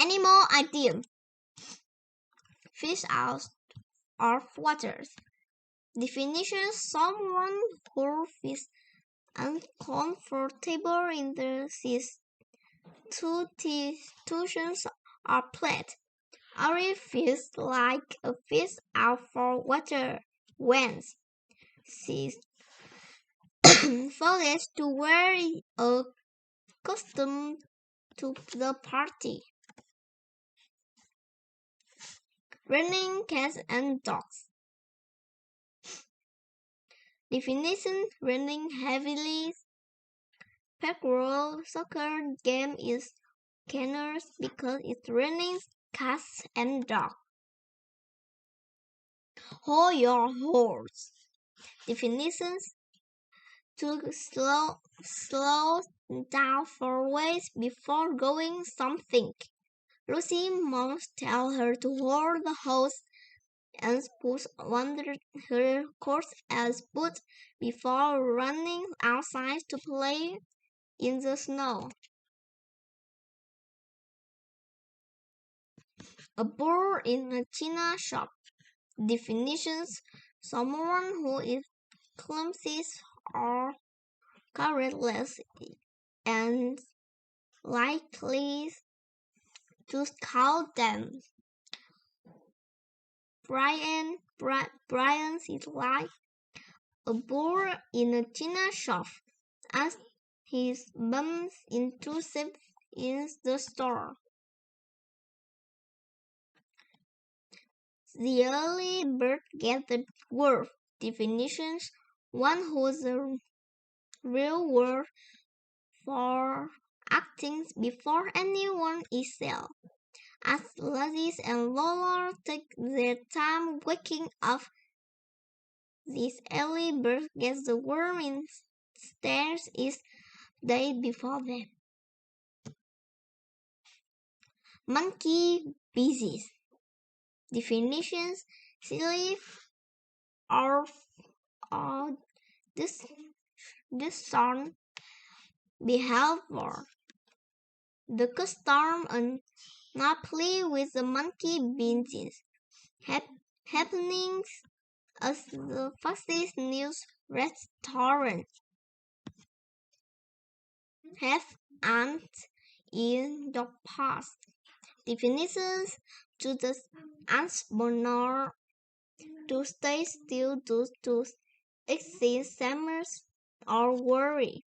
Animal idiom. Fish out of water. Definition: someone who feels uncomfortable in the sea. Situations are played. Ari feels like a fish out of water when she forgets to wear a costume to the party. Running cats and dogs. Definition: running heavily. Pickleball soccer game is caners because it's running cats and dogs. Hold your horse. Definitions: to slow down for ways before going something. Lucy must tell her to hold the horse and push under her course as boot before running outside to play in the snow. A bull in a china shop. Definitions: someone who is clumsy or careless and likely to scold them. Brian is like a bull in a china shop as he bumps into thieves in the store. The early bird gets the worm. Definitions: one who's a real word for acting before anyone is there. As Lazzy and Lola take their time waking up, this early bird gets the worm instead is day before them. Monkey business. Definitions: silly or discern behavior. The custom and not play with the monkey business happenings as the fastest news restaurant have and in the past. Definitions: to the entrepreneur to stay still due to excess summers or worry.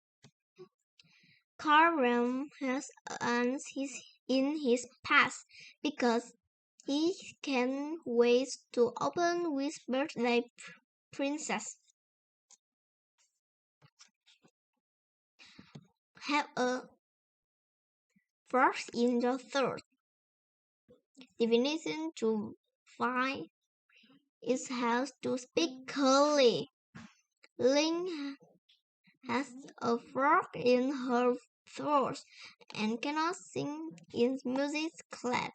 Karam has ants in his past because he can wait to open with birthday princess. Have a first in the third. Definition: to find is has to speak clearly. Ling has a frog in her throat and cannot sing in music class.